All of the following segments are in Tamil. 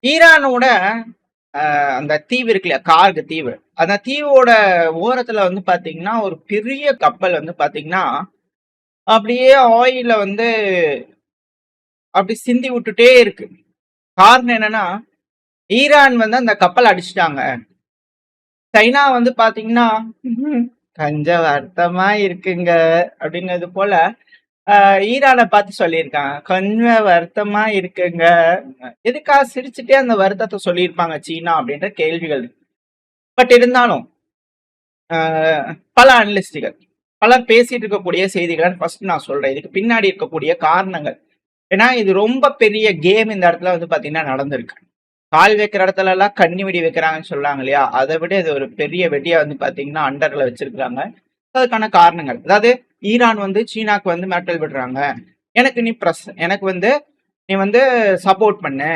ஈரானோட அந்த தீவு இருக்கு இல்லையா? கார்க் தீவு. அந்த தீவோட ஓரத்துல வந்து பாத்தீங்கன்னா, ஒரு பெரிய கப்பல் வந்து பாத்தீங்கன்னா, அப்படியே ஆயில வந்து அப்படி சிந்தி விட்டுட்டே இருக்கு. காரணம் என்னன்னா, ஈரான் வந்து அந்த கப்பல் அடிச்சுட்டாங்க. சைனா வந்து பாத்தீங்கன்னா, கொஞ்சம் வருத்தமா இருக்குங்க அப்படிங்கிறது போல ஈரான பார்த்து சொல்லியிருக்காங்க. கொஞ்சம் வருத்தமா இருக்குங்க. எதுக்காக சிரிச்சுட்டே அந்த வருத்தத்தை சொல்லியிருப்பாங்க சீனா அப்படின்ற கேள்விகள். பட் இருந்தாலும் பல அனலிஸ்டுகள் பலர் பேசிட்டு இருக்கக்கூடிய செய்திகளை ஃபர்ஸ்ட் நான் சொல்றேன். இதுக்கு பின்னாடி இருக்கக்கூடிய காரணங்கள். ஏன்னா இது ரொம்ப பெரிய கேம் இந்த இடத்துல வந்து பாத்தீங்கன்னா நடந்திருக்கு. கால் வைக்கிற இடத்துல எல்லாம் கண்ணி வெடி வைக்கிறாங்கன்னு சொல்றாங்க இல்லையா? அதை விட இது ஒரு பெரிய வெடியா வந்து பாத்தீங்கன்னா அண்டர்ல வச்சிருக்காங்க. அதுக்கான காரணங்கள், அதாவது ஈரான் வந்து சீனாக்கு வந்து மிரட்டல் விடுறாங்க. எனக்கு வந்து நீ வந்து சப்போர்ட் பண்ணு.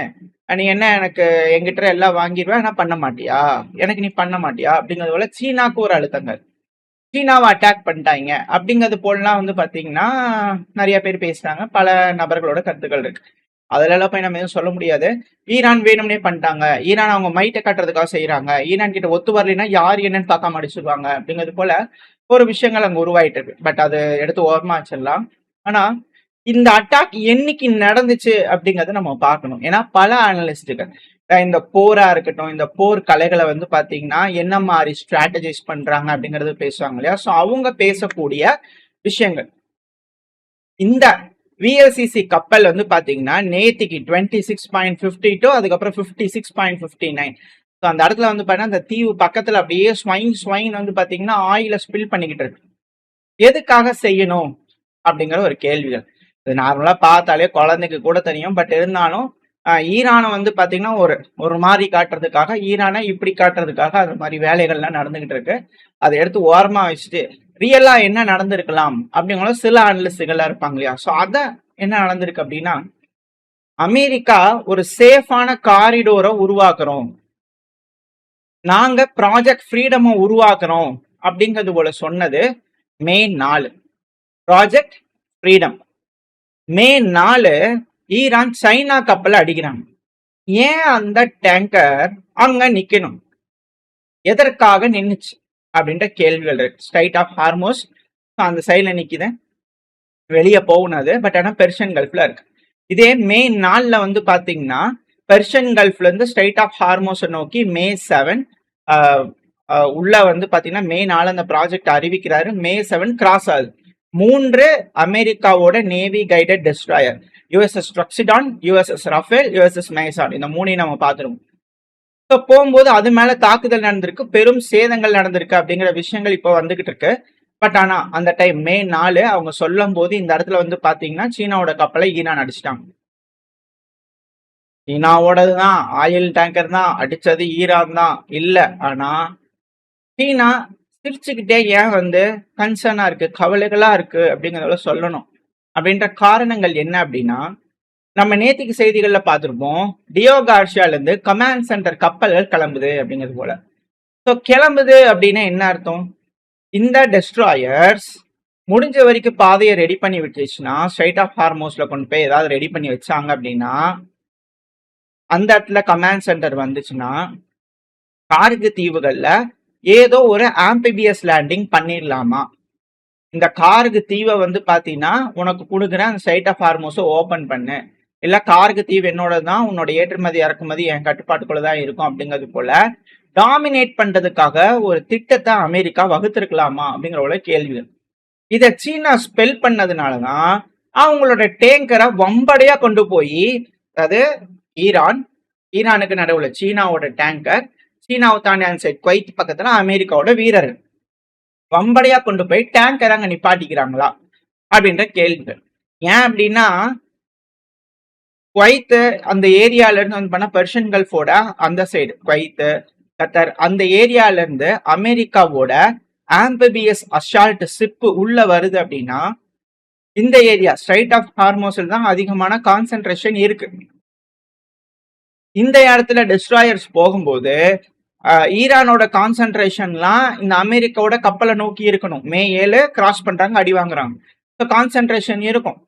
நீ என்ன எனக்கு என்கிட்ட எல்லாம் வாங்கிடுவ, ஆனா பண்ண மாட்டியா? எனக்கு நீ பண்ண மாட்டியா? அப்படிங்கிறது போல சீனாக்கு ஒரு அழுத்தங்கள். சீனாவை அட்டாக் பண்ணிட்டாங்க அப்படிங்கிறது போலலாம் வந்து பாத்தீங்கன்னா நிறைய பேர் பேசுறாங்க. பல நபர்களோட கருத்துக்கள் இருக்கு. அதுல எல்லாம் போய் நம்ம எதுவும் சொல்ல முடியாது. ஈரான் வேணும்னே பண்ணிட்டாங்க. ஈரான் அவங்க மைட்டை காட்டுறதுக்காக செய்யறாங்க. ஈரான் கிட்ட ஒத்து வரலைன்னா யார் என்னன்னு பார்க்காம அடிச்சிருவாங்க அப்படிங்கிறது போல ஒரு விஷயங்கள் அங்க உருவாயிட்டு இருக்கு. பட் அது எடுத்து ஓரமா வச்சிடலாம். ஆனா இந்த அட்டாக் என்னைக்கு நடந்துச்சு அப்படிங்கறத நம்ம பார்க்கணும். ஏன்னா பல அனலிஸ்டுகள் இந்த போரா இருக்கட்டும், இந்த போர் கலைகளை வந்து பாத்தீங்கன்னா என்ன மாதிரி ஸ்ட்ராட்டஜைஸ் பண்றாங்க அப்படிங்கறது பேசுவாங்க இல்லையா? சோ அவங்க பேசக்கூடிய விஷயங்கள். இந்த விஎல்சிசி கப்பல் வந்து பாத்தீங்கன்னா நேத்திக்கு 26.52 அதுக்கப்புறம் 56.59. ஸோ அந்த இடத்துல வந்து பாத்தீங்கன்னா அந்த தீவு பக்கத்துல அப்படியே ஸ்வைன் வந்து பாத்தீங்கன்னா ஆயில ஸ்பில் பண்ணிக்கிட்டு இருக்கு. எதுக்காக செய்யணும் அப்படிங்கிற ஒரு கேள்விகள். இது நார்மலா பார்த்தாலே குழந்தைக்கு கூட தெரியும். பட் இருந்தாலும் ஈரானை வந்து பாத்தீங்கன்னா ஒரு மாதிரி காட்டுறதுக்காக, ஈரானை இப்படி காட்டுறதுக்காக அந்த மாதிரி வேலைகள்லாம் நடந்துகிட்டு இருக்கு. அதை எடுத்து ஓரமா வச்சுட்டு ரியலா என்ன நடந்திருக்கலாம் அப்படிங்கிற சில அனலிஸ்டுகள் இருப்பாங்க இல்லையா? ஸோ அத என்ன நடந்திருக்கு அப்படின்னா, அமெரிக்கா ஒரு சேஃபான காரிடோரை உருவாக்குறோம், நாங்க ப்ராஜெக்ட் ஃப்ரீடமை உருவாக்குறோம் அப்படிங்கிறது போல சொன்னது May 4. Project freedom. May 4 Iran China கப்பலை அடிக்கிறாங்க. ஏன் அந்த டேங்கர் அங்க நிக்கணும்? எதற்காக நின்னுச்சு அப்படின்ற கேள்விகள் இருக்கு. ஸ்ட்ரைட் ஆஃப் ஹார்மோஸ் அந்த சைட்ல நிக்குது, வெளியே போகுனது. பட் ஆனா பெர்ஷியன் கல்ஃப்ல இருக்கு. இதே மே 4 வந்து பாத்தீங்கன்னா பெர்ஷியன் கல்ஃப்ல இருந்து ஸ்ட்ரைட் ஆஃப் ஹார்மோஸை நோக்கி மே 7 உள்ள வந்து பாத்தீங்கன்னா மே 4 அந்த ப்ராஜெக்ட் அறிவிக்கிறாரு. மே 7 கிராஸ் ஆகுது. 3 அமெரிக்காவோட navy guided destroyer, USS Truxtun, USS Rafael, USS Mason, இந்த மூணையும் நம்ம பார்த்துருவோம். ஸோ போகும்போது அது மேல தாக்குதல் நடந்திருக்கு, பெரும் சேதங்கள் நடந்திருக்கு அப்படிங்கிற விஷயங்கள் இப்போ வந்துகிட்டு இருக்கு. பட் ஆனா அந்த டைம் மே 4 அவங்க சொல்லும் போது இந்த இடத்துல வந்து பாத்தீங்கன்னா சீனாவோட கப்பலை ஈரான் அடிச்சிட்டாங்க. சீனாவோடதுதான், ஆயில் டேங்கர் தான் அடிச்சது, ஈரான் தான் இல்ல. ஆனா சீனா சிரிச்சுக்கிட்டே ஏன் வந்து கன்சர்னா இருக்கு, கவலைகளா இருக்கு அப்படிங்கிறத சொல்லணும். அப்படின்ற காரணங்கள் என்ன அப்படின்னா, நம்ம நேத்திக்கு செய்திகள்ல பார்த்திருப்போம், டியோ கார்ஷியால இருந்து கமாண்ட் சென்டர் கப்பல்கள் கிளம்புது அப்படிங்கிறது போல. ஸோ கிளம்புது அப்படின்னா என்ன அர்த்தம்? இந்த டெஸ்ட்ராயர்ஸ் முடிஞ்ச வரைக்கும் பாதையை ரெடி பண்ணி விட்டுச்சுன்னா, ஸ்ட்ரைட் ஆஃப் ஹார்மோஸ்ல கொண்டு போய் ஏதாவது ரெடி பண்ணி வச்சாங்க அப்படின்னா, அந்த இடத்துல கமாண்ட் சென்டர் வந்துச்சுன்னா கார்கு தீவுகள்ல ஏதோ ஒரு ஆம்பிபியஸ் லேண்டிங் பண்ணிடலாமா? இந்த கார்கு தீவை வந்து பாத்தீங்கன்னா உனக்கு கொடுக்குறேன், அந்த சைட் ஆஃப் ஹார்மோஸை ஓபன் பண்ணு, இல்ல கார்கு தீவு என்னோட தான், உன்னோட ஏற்றுமதி இறக்குமதி என் கட்டுப்பாட்டுக்குள்ள தான் இருக்கும் அப்படிங்கிறது போல டாமினேட் பண்றதுக்காக ஒரு திட்டத்தை அமெரிக்கா வகுத்திருக்கலாமா அப்படிங்கிற ஒரு கேள்வி. இதை சீனா ஸ்பெல் பண்ணதுனாலதான் அவங்களோட டேங்கரை வம்படையா கொண்டு போய், அதாவது ஈரானுக்கு நடுவுல சீனாவோட டேங்கர், சீனாவை தாண்டி அந்த சைட் குவைத் பக்கத்துல அமெரிக்காவோட வீரர்கள் வம்படையா கொண்டு போய் டேங்கர் அங்க நிப்பாட்டிக்கிறாங்களா அப்படின்ற கேள்விகள். ஏன் அப்படின்னா குவைத்து அந்த ஏரியால இருந்து வந்து பண்ண பெர்ஷியன் கல்ஃபோட அந்த சைடு குவைத்து கத்தர் அந்த ஏரியால இருந்து அமெரிக்காவோட ஆம்பிபியஸ் அசால்ட் ஷிப் உள்ள வருது அப்படின்னா இந்த ஏரியா ஸ்ட்ரைட் ஆஃப் ஹார்மோஸில் தான் அதிகமான கான்சென்ட்ரேஷன் இருக்கு. இந்த இடத்துல டெஸ்ட்ராயர்ஸ் போகும்போது ஈரானோட கான்சென்ட்ரேஷன்லாம் இந்த அமெரிக்காவோட கப்பலை நோக்கி இருக்கணும். மே 7 கிராஸ் பண்றாங்க, அடி வாங்குறாங்க. ஸோ கான்சென்ட்ரேஷன் இருக்கும்.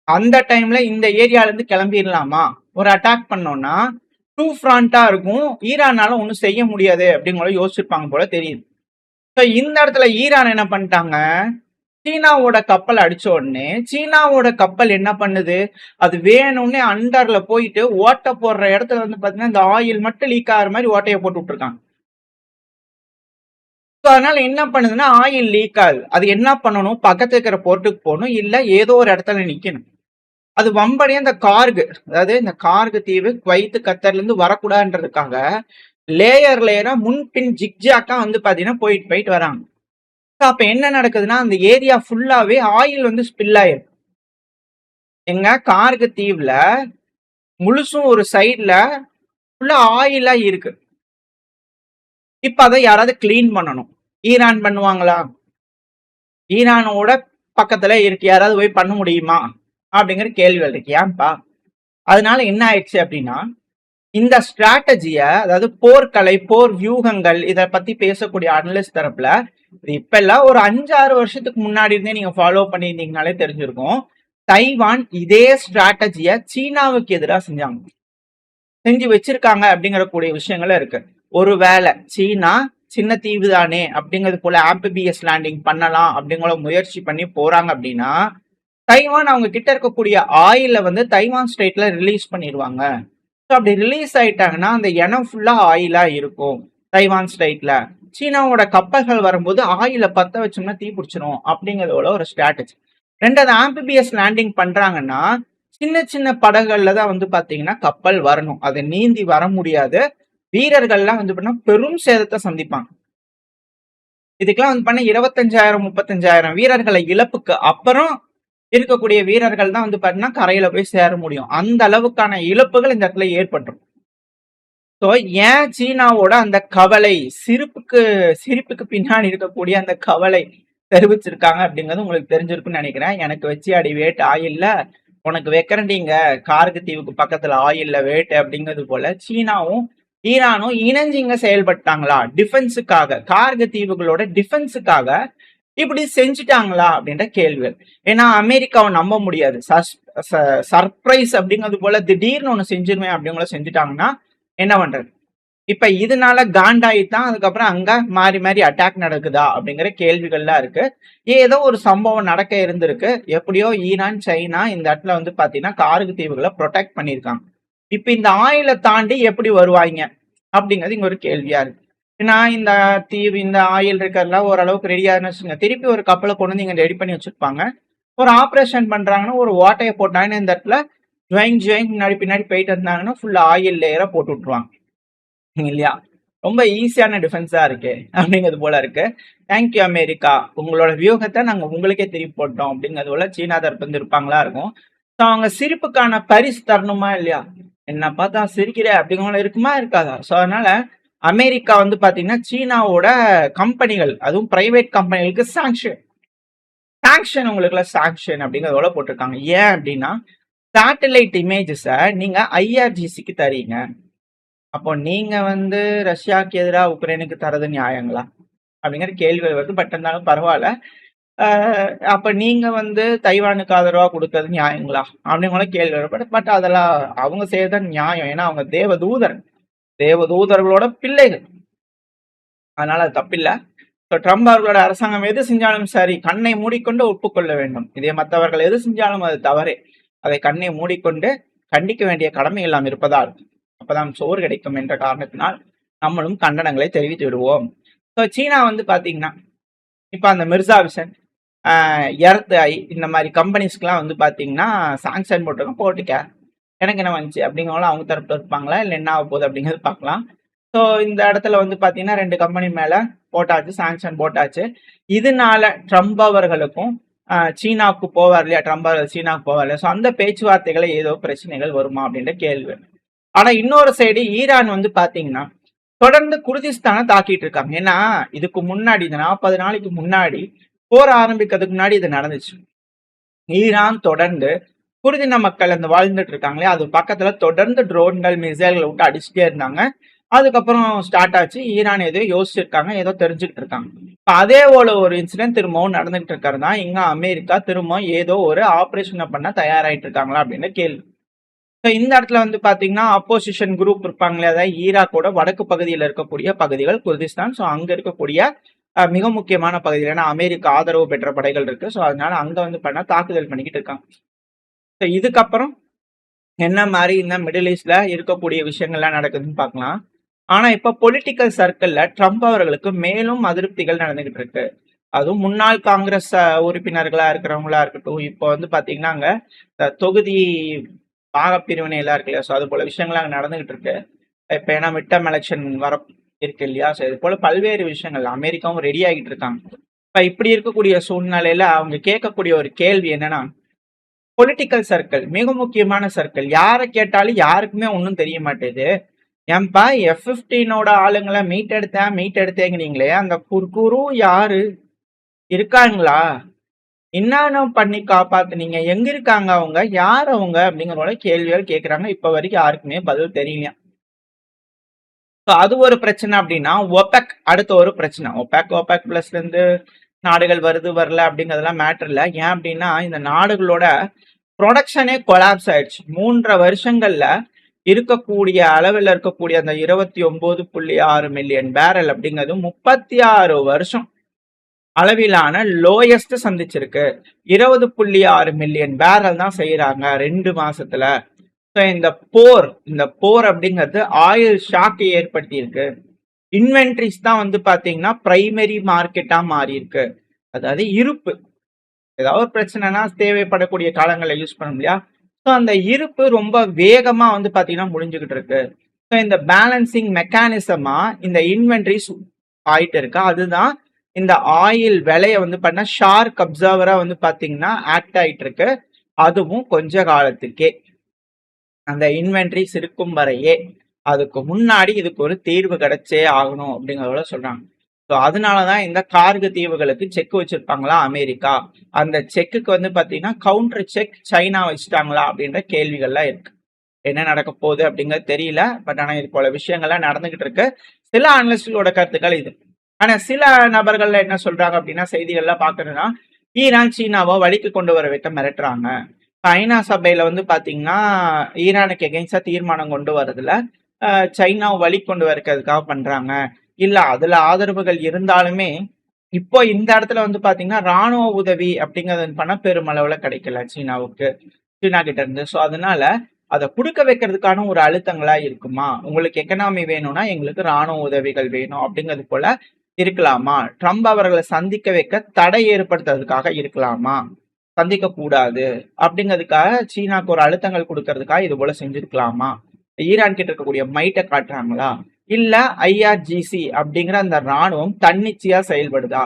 அந்த டைம்ல இந்த ஏரியால இருந்து கிளம்பிடலாமா? ஒரு அட்டாக் பண்ணோம்னா டூ ஃப்ராண்டா இருக்கும். ஈரானால ஒண்ணும் செய்ய முடியாது அப்படின்னு கூட யோசிச்சிருப்பாங்க போல தெரியுது. ஸோ இந்த இடத்துல ஈரான் என்ன பண்ணிட்டாங்க, சீனாவோட கப்பல் அடிச்ச உடனே சீனாவோட கப்பல் என்ன பண்ணுது, அது வேணும்னே அண்டர்ல போயிட்டு ஓட்டை போடுற இடத்துல வந்து பாத்தீங்கன்னா இந்த ஆயில் மட்டும் லீக் ஆகிற மாதிரி ஓட்டையை போட்டு விட்டுருக்காங்க. ஸோ அதனால என்ன பண்ணுதுன்னா ஆயில் லீக் ஆகுது. அது என்ன பண்ணணும், பக்கத்துல இருக்கிற போர்ட்டுக்கு போகணும், இல்ல ஏதோ ஒரு இடத்துல நிக்கணும். அது வம்படியா இந்த கார்கு, அதாவது இந்த கார்கு தீவு குவைத்து கத்தர்ல இருந்து வரக்கூடாதுன்றதுக்காக லேயர் லேயரா முன்பின் ஜிக்ஜாக்கா வந்து பாத்தீங்கன்னா போயிட்டு போயிட்டு வராங்க. அப்ப என்ன நடக்குதுன்னா அந்த ஏரியா ஃபுல்லாவே ஆயில் வந்து ஸ்பில் ஆயிருக்கு. எங்க கார்கு தீவுல முழுசும் ஒரு சைட்ல ஃபுல்லா ஆயிலா இருக்கு. இப்ப அதை யாராவது கிளீன் பண்ணணும். ஈரான் பண்ணுவாங்களா? ஈரானோட பக்கத்துல இருக்கு, யாராவது போய் பண்ண முடியுமா அப்படிங்கிற கேள்விகள் இருக்கு. ஏன்பா? அதனால என்ன ஆயிடுச்சு அப்படின்னா இந்த ஸ்ட்ராட்டஜிய, அதாவது போர்க்கலை போர் வியூகங்கள் இதை பத்தி பேசக்கூடிய அனலிஸ்ட் தரப்புல இது இப்ப எல்லாம் ஒரு 5-6 வருஷத்துக்கு முன்னாடி இருந்தே நீங்க ஃபாலோ பண்ணியிருந்தீங்கனாலே தெரிஞ்சிருக்கும். தைவான் இதே ஸ்ட்ராட்டஜிய சீனாவுக்கு எதிராக செஞ்சு வச்சிருக்காங்க அப்படிங்கிற கூடிய விஷயங்களும் இருக்கு. ஒருவேளை சீனா சின்ன தீவு தானே அப்படிங்கிறது போல ஆம்பிபிஎஸ் லேண்டிங் பண்ணலாம் அப்படிங்கிற முயற்சி பண்ணி போறாங்க அப்படின்னா தைவான் அவங்க கிட்ட இருக்கக்கூடிய ஆயில வந்து தைவான் ஸ்டேட்ல ரிலீஸ் பண்ணிடுவாங்க. ஸோ அப்படி ரிலீஸ் ஆயிட்டாங்கன்னா அந்த இனம் ஃபுல்லா ஆயிலா இருக்கும் தைவான் ஸ்டேட்ல. சீனாவோட கப்பல்கள் வரும்போது ஆயில பத்த வச்சோம்னா தீ பிடிச்சிரும் அப்படிங்கிறதோட ஒரு ஸ்ட்ராட்டஜி. ரெண்டாவது ஆம்பிபிஎஸ் லேண்டிங் பண்றாங்கன்னா சின்ன சின்ன படகுகள்ல தான் வந்து பாத்தீங்கன்னா கப்பல் வரணும், அதை நீந்தி வர முடியாது. வீரர்கள்லாம் வந்து பண்ணா பெரும் சேதத்தை சந்திப்பாங்க. இதுக்கெல்லாம் வந்து பண்ண 25,000-35,000 வீரர்களை இழப்புக்கு அப்புறம் இருக்கக்கூடிய வீரர்கள் தான் வந்து பாத்தீங்கன்னா கரையில போய் சேர முடியும். அந்த அளவுக்கான இழப்புகள் இந்த இடத்துல ஏற்பட்டுரும். ஸோ ஏன் சீனாவோட அந்த கவலை, சிரிப்புக்கு பின்னாடி இருக்கக்கூடிய அந்த கவலை தெரிவிச்சிருக்காங்க அப்படிங்கிறது உங்களுக்கு தெரிஞ்சிருக்குன்னு நினைக்கிறேன். எனக்கு வச்சு அடி வேட்டு ஆயில்ல, உனக்கு வைக்கிறேன்டிங்க கார்கு தீவுக்கு பக்கத்துல ஆயில்ல வேட்டு அப்படிங்கிறது போல சீனாவும் ஈரானும் இணைஞ்சிங்க செயல்பட்டாங்களா டிஃபென்ஸுக்காக, கார்கு தீவுகளோட டிஃபென்ஸுக்காக இப்படி செஞ்சுட்டாங்களா அப்படின்ற கேள்விகள். ஏன்னா அமெரிக்காவை நம்ப முடியாது. சர்ப்ரைஸ் அப்படிங்கிறது போல திடீர்னு ஒண்ணு செஞ்சிருவேன் அப்படிங்கிற செஞ்சுட்டாங்கன்னா என்ன பண்றது? இப்ப இதனால காண்டாயித்தான் அதுக்கப்புறம் அங்க மாறி மாறி அட்டாக் நடக்குதா அப்படிங்கிற கேள்விகள்லாம் இருக்கு. ஏதோ ஒரு சம்பவம் நடக்க இருந்திருக்கு. எப்படியோ ஈரான் சைனா இந்த இடத்துல வந்து பாத்தீங்கன்னா கார்கு தீவுகளை ப்ரொடெக்ட் பண்ணியிருக்காங்க. இப்ப இந்த ஆயிலை தாண்டி எப்படி வருவாங்க அப்படிங்கிறது இங்க ஒரு கேள்வியா இருக்கு. ஏன்னா இந்த தீவு இந்த ஆயில் இருக்கிறதுலாம் ஓரளவுக்கு ரெடியா இருந்துச்சுங்க, திருப்பி ஒரு கப்பலை கொண்டு வந்து இங்க ரெடி பண்ணி வச்சிருப்பாங்க. ஒரு ஆப்ரேஷன் பண்றாங்கன்னா ஒரு ஓட்டையை போட்டாங்கன்னா இந்த இடத்துல ஜுவைங் முன்னாடி பின்னாடி போயிட்டு இருந்தாங்கன்னா ஃபுல்லா ஆயில் லேயரா போட்டு விட்டுருவாங்க இல்லையா? ரொம்ப ஈஸியான டிஃபென்ஸா இருக்கு அப்படிங்கிறது போல இருக்கு. தேங்க்யூ அமெரிக்கா, உங்களோட வியூகத்தை நாங்க உங்களுக்கே திருப்பி போட்டோம் அப்படிங்கிறது போல சீனா தரப்பு வந்து இருப்பாங்களா இருக்கும். ஸோ அவங்க சிரிப்புக்கான பரிசு தரணுமா இல்லையா? என்ன பார்த்தா சிரிக்கிற அப்படிங்கிற இருக்குமா இருக்காதா? ஸோ அதனால அமெரிக்கா வந்து பாத்தீங்கன்னா சீனாவோட கம்பெனிகள், அதுவும் பிரைவேட் கம்பெனிகளுக்கு சாங்ஷன் உங்களுக்கு சாங்ஷன் அப்படிங்கிறதோட போட்டிருக்காங்க. ஏன் அப்படின்னா சேட்டலைட் இமேஜஸை நீங்க ஐஆர்ஜிசிக்கு தரீங்க. அப்போ நீங்க வந்து ரஷ்யாவுக்கு எதிராக உக்ரைனுக்கு தரது நியாயங்களா அப்படிங்கிற கேள்விகள் வருது. பட் இருந்தாலும் பரவாயில்ல. அப்ப நீங்க வந்து தைவானுக்கு ஆதரவா கொடுக்கறது நியாயங்களா அப்படிங்கிற கேள்வி வருது. பட் அதெல்லாம் அவங்க செய்யறது நியாயம். ஏன்னா அவங்க தேவதூதர்களோட பிள்ளைகள், அதனால அது தப்பில்லை. ட்ரம்ப் அவர்களோட அரசாங்கம் எது செஞ்சாலும் சரி கண்ணை மூடிக்கொண்டு ஒப்புக்கொள்ள வேண்டும். இதே மற்றவர்கள் எது செஞ்சாலும் அது தவறே. அதை கண்ணை மூடிக்கொண்டு கண்டிக்க வேண்டிய கடமை எல்லாம் இருப்பதால் அப்பதான் சோறு கிடைக்கும் என்ற காரணத்தினால் நம்மளும் கண்டனங்களை தெரிவித்து விடுவோம். ஸோ சீனா வந்து பாத்தீங்கன்னா இப்ப அந்த மிர்சா விஷன், எர்த் ஐ இந்த மாதிரி கம்பெனிஸ்க்குலாம் வந்து பாத்தீங்கன்னா சாங்ஷன் போட்டுக்க எனக்கு என்ன வந்துச்சு அப்படிங்கிறவங்களும் அவங்க தரப்புல இருப்பாங்களா இல்லை என்ன ஆக போகுது அப்படிங்கிறது பார்க்கலாம். ஸோ இந்த இடத்துல வந்து பாத்தீங்கன்னா 2 கம்பெனி மேல போட்டாச்சு, சாங்ஷன் போட்டாச்சு. இதனால ட்ரம்ப் அவர்களுக்கும் சீனாவுக்கு போவார் இல்லையா, ட்ரம்ப் அவர்கள் சீனாவுக்கு போவார் இல்லையா, ஸோ அந்த பேச்சுவார்த்தைகளை ஏதோ பிரச்சனைகள் வருமா அப்படின்ற கேள்வி. ஆனா இன்னொரு சைடு ஈரான் வந்து பாத்தீங்கன்னா தொடர்ந்து குர்திஸ்தானை தாக்கிட்டு இருக்காங்க. ஏன்னா இதுக்கு முன்னாடி இந்த 40 நாளைக்கு முன்னாடி போர் ஆரம்பிக்கிறதுக்கு முன்னாடி இது நடந்துச்சு. ஈரான் தொடர்ந்து குர்தின மக்கள் அந்த வாழ்ந்துட்டு இருக்காங்களே அது பக்கத்துல தொடர்ந்து ட்ரோன்கள் மிசைல்களை விட்டு அடிச்சுட்டே இருந்தாங்க. அதுக்கப்புறம் ஸ்டார்ட் ஆச்சு. ஈரான் ஏதோ யோசிச்சிருக்காங்க, ஏதோ தெரிஞ்சுக்கிட்டு இருக்காங்க. அதே போல ஒரு இன்சிடென்ட் திரும்பவும் நடந்துகிட்டு இருக்கிறது தான் இங்க அமெரிக்கா திரும்ப ஏதோ ஒரு ஆபரேஷனை பண்ண தயாராயிட்டு இருக்காங்களா அப்படின்னு கேள்வி. ஸோ இந்த இடத்துல வந்து பாத்தீங்கன்னா அப்போசிஷன் குரூப் இருப்பாங்களே, அதாவது ஈராக்கோட வடக்கு பகுதியில் இருக்கக்கூடிய பகுதிகள் குர்திஸ்தான். ஸோ அங்க இருக்கக்கூடிய மிக முக்கியமான பகுதியில், ஏன்னா அமெரிக்க ஆதரவு பெற்ற படைகள் இருக்கு. ஸோ அதனால அங்க வந்து பண்ண தாக்குதல் பண்ணிக்கிட்டு இருக்காங்க. ஸோ இதுக்கப்புறம் என்ன மாதிரி இந்த மிடில் ஈஸ்ட்ல இருக்கக்கூடிய விஷயங்கள்லாம் நடக்குதுன்னு பார்க்கலாம். ஆனா இப்ப பொலிட்டிக்கல் சர்க்கிள்ல ட்ரம்ப் அவர்களுக்கு மேலும் அதிருப்திகள் நடந்துகிட்டு இருக்கு. அதுவும் முன்னாள் காங்கிரஸ் உறுப்பினர்களா இருக்கிறவங்களா இருக்கட்டும், இப்போ வந்து பாத்தீங்கன்னா அங்க தொகுதி பாகப்பிரிவினை எல்லாம் இருக்கு இல்லையா, ஸோ அது போல விஷயங்கள் அங்க நடந்துகிட்டு இருக்கு. இப்ப ஏன்னா மிட்டம் எலெக்ஷன் வர இருக்கு இல்லையா, ஸோ இது போல பல்வேறு விஷயங்கள் அமெரிக்காவும் ரெடி ஆகிட்டு இருக்காங்க. இப்ப இப்படி இருக்கக்கூடிய சூழ்நிலையில அவங்க கேட்கக்கூடிய ஒரு கேள்வி என்னன்னா, பொலிட்டிக்கல் சர்க்கிள் மிக முக்கியமான சர்க்கிள், யாரை கேட்டாலும் யாருக்குமே ஒன்றும் தெரிய மாட்டேது. ஏன்பா F-15 ஆளுங்களை மீட் எடுத்தேங்கிறீங்களே, அந்த குர்குரு யாரு இருக்காங்களா, என்னென்ன பண்ணி காப்பாத்துனீங்க, எங்க இருக்காங்க அவங்க, யார் அவங்க அப்படிங்கிற கேள்விகள் கேட்கறாங்க. இப்ப வரைக்கும் யாருக்குமே பதில் தெரியலையா. அது ஒரு பிரச்சனை. அப்படின்னா ஒபெக் அடுத்த ஒரு பிரச்சனை. ஒபெக் பிளஸ்ல இருந்து நாடுகள் வருது வரல அப்படிங்கறதெல்லாம் மேட்டர் இல்ல. ஏன் அப்படின்னா இந்த நாடுகளோட ப்ரொடக்ஷனே கொலாப்ஸ் ஆயிடுச்சு. 3.5 வருஷங்கள்ல இருக்கக்கூடிய அளவில் இருக்கக்கூடிய அந்த 29.6 மில்லியன் பேரல் அப்படிங்கிறது 36 வருஷம் அளவிலான லோயஸ்ட் சந்திச்சிருக்கு. 20.6 மில்லியன் பேரல் தான் செய்யறாங்க 2 மாசத்துல. இந்த போர் அப்படிங்கிறது ஆயில் ஷாக்கை ஏற்படுத்தி இருக்கு. இன்வென்ட்ரிஸ் தான் வந்து பாத்தீங்கன்னா பிரைமரி மார்க்கெட்டா மாறி இருக்கு. அதாவது இருப்பு, ஏதாவது ஒரு பிரச்சனைனா தேவைப்படக்கூடிய காலங்களில் யூஸ் பண்ண முடியா. ஸோ அந்த இருப்பு ரொம்ப வேகமா வந்து பாத்தீங்கன்னா முடிஞ்சுக்கிட்டு இருக்கு. ஸோ இந்த பேலன்சிங் மெக்கானிசமா இந்த இன்வென்ட்ரிஸ் ஆயிட்டு இருக்கு. அதுதான் இந்த ஆயில் விலையை வந்து பண்ண ஷார்க் அப்சர்வரா வந்து பாத்தீங்கன்னா ஆக்ட் ஆயிட்டு இருக்கு. அதுவும் கொஞ்ச காலத்துக்கே, அந்த இன்வென்ட்ரிஸ் இருக்கும் வரையே. அதுக்கு முன்னாடி இதுக்கு ஒரு தீர்வு கிடைச்சே ஆகணும் அப்படிங்கிறத சொல்றாங்க. ஸோ அதனாலதான் இந்த கார்கு தீவுகளுக்கு செக் வச்சிருப்பாங்களா அமெரிக்கா, அந்த செக்குக்கு வந்து பாத்தீங்கன்னா கவுண்டர் செக் சைனா வச்சுட்டாங்களா அப்படின்ற கேள்விகள்லாம் இருக்கு. என்ன நடக்க போகுது அப்படிங்கிறது தெரியல. பட் ஆனா இது போல விஷயங்கள்லாம் நடந்துகிட்டு இருக்கு. சில அனலிஸ்டோட கருத்துக்கள் இது. ஆனா சில நபர்கள்ல என்ன சொல்றாங்க அப்படின்னா, செய்திகள்லாம் பாக்குறதுன்னா ஈரான் சீனாவை வழிக்கு கொண்டு வர வைக்க மிரட்டுறாங்க. ஐநா சபையில வந்து பாத்தீங்கன்னா ஈரானுக்கு எகென்ஸ்டா தீர்மானம் கொண்டு வரதுல சைனாவை வழி கொண்டு வரதுக்காக பண்றாங்க. இல்ல அதுல ஆதரவுகள் இருந்தாலுமே இப்போ இந்த இடத்துல வந்து பாத்தீங்கன்னா ராணுவ உதவி அப்படிங்கிறது பண்ண பெருமளவுல கிடைக்கல சீனாவுக்கு, சீனா கிட்ட இருந்து. ஸோ அதனால அதை கொடுக்க வைக்கிறதுக்கான ஒரு அழுத்தங்களா இருக்குமா, உங்களுக்கு எக்கனாமி வேணும்னா எங்களுக்கு ராணுவ உதவிகள் வேணும் அப்படிங்கிறது போல இருக்கலாமா, ட்ரம்ப் அவர்களை சந்திக்க வைக்க தடை ஏற்படுத்துறதுக்காக இருக்கலாமா, சந்திக்க கூடாது அப்படிங்கிறதுக்காக சீனாக்கு ஒரு அழுத்தங்கள் கொடுக்கறதுக்காக இது போல செஞ்சிருக்கலாமா, ஈரான் கிட்ட இருக்கக்கூடிய மைட்டை காட்டுறாங்களா, இல்ல IRGC அப்படிங்கிற அந்த ராணுவம் தன்னிச்சையா செயல்படுதா,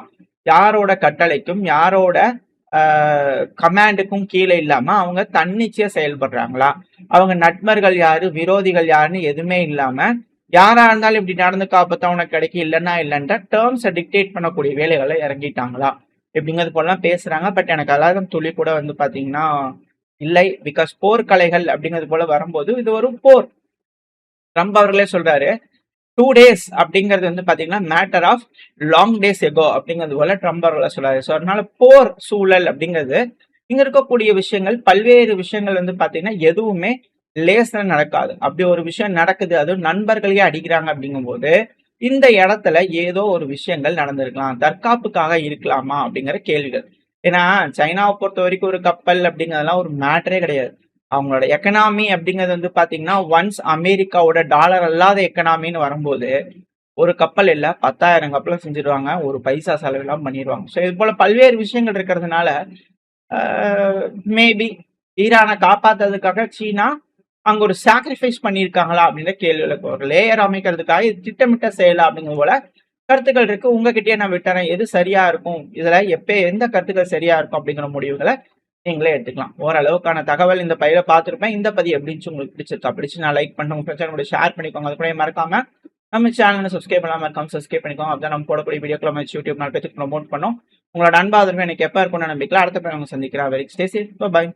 யாரோட கட்டளைக்கும் யாரோட கமாண்டுக்கும் கீழே இல்லாம அவங்க தன்னிச்சையா செயல்படுறாங்களா, அவங்க நட்பர்கள் யாரு விரோதிகள் யாருன்னு எதுவுமே இல்லாம யாரா இருந்தாலும் இப்படி நடந்து காப்பத்தான் உனக்கு கிடைக்கும், இல்லைன்னா இல்லைன்ற டேர்ம்ஸை டிக்டேட் பண்ணக்கூடிய வேலைகளை இறங்கிட்டாங்களா இப்படிங்கிறது போலாம் பேசுறாங்க. பட் எனக்கு அலாரம் துளி கூட வந்து பாத்தீங்கன்னா இல்லை. பிகாஸ் போர்க்கலைகள் அப்படிங்கிறது போல வரும்போது இது ஒரு போர். ட்ரம்ப் அவர்களே சொல்றாரு 2 days அப்படிங்கிறது வந்து பாத்தீங்கன்னா matter of long days ago அப்படிங்கிறது போல ட்ரம்ப் அவர்களை சொல்றாரு. ஸோ அதனால போர் சூழல் அப்படிங்கிறது இங்க இருக்கக்கூடிய விஷயங்கள் பல்வேறு விஷயங்கள் வந்து பாத்தீங்கன்னா எதுவுமே லேசா நடக்காது. அப்படி ஒரு விஷயம் நடக்குது, அதுவும் நண்பர்களே அடிக்கிறாங்க அப்படிங்கும்போது இந்த இடத்துல ஏதோ ஒரு விஷயங்கள் நடந்திருக்கலாம், தற்காப்புக்காக இருக்கலாமா அப்படிங்கிற கேள்விகள். ஏன்னா சைனாவை பொறுத்த வரைக்கும் ஒரு கப்பல் அப்படிங்கிறதுலாம் ஒரு மேட்டரே கிடையாது. அவங்களோட எக்கனாமி அப்படிங்கிறது வந்து பாத்தீங்கன்னா ஒன்ஸ் அமெரிக்காவோட டாலர் அல்லாத எக்கனாமின்னு வரும்போது ஒரு கப்பல் இல்ல 10,000 கப்பலும் செஞ்சிருவாங்க, ஒரு பைசா செலவெல்லாம் பண்ணிடுவாங்க. ஸோ இது போல பல்வேறு விஷயங்கள் இருக்கிறதுனால மேபி ஈரானை காப்பாத்துறதுக்காக சீனா அங்க ஒரு சாக்ரிஃபைஸ் பண்ணியிருக்காங்களா அப்படின்ற கேள்விகளுக்கு ஒரு லேயர் அமைக்கிறதுக்காக இது திட்டமிட்ட செயலா அப்படிங்கிறது போல கருத்துக்கள் இருக்கு. உங்ககிட்டயே நான் விட்டுறேன், எது சரியா இருக்கும், இதுல எந்த கருத்துக்கள் சரியா இருக்கும் அப்படிங்கிற முடிவுகளை நீங்களே எடுத்துக்கலாம். ஓரளவுக்கான தகவல் இந்த பதிவை பார்த்துருப்பேன். இந்த பதிவு எப்படின்னு உங்களுக்கு பிடிச்சிருக்கா, பிடிச்சு நான் லைக் பண்ணுங்க, உங்க ஃப்ரெண்ட்ஸ் ஷேர் பண்ணிக்கோங்க. அது கூட மறக்காம நம்ம சேனலை சப்ஸ்கிரைப் பண்ணாம இருக்காம சப்ஸ்கிரைப் பண்ணிக்கோங்க. அப்பதான் நம்ம போடக்கூடிய வீடியோக்களை நம்ம யூடியூப் நாள் பேருக்கு ப்ரொமோட் பண்ணோம். உங்களோட அன்பாதரவு எனக்கு எப்ப இருக்கும்னு நம்பிக்கலாம். அடுத்த சந்திக்கிறேன். Very stay safe. பை.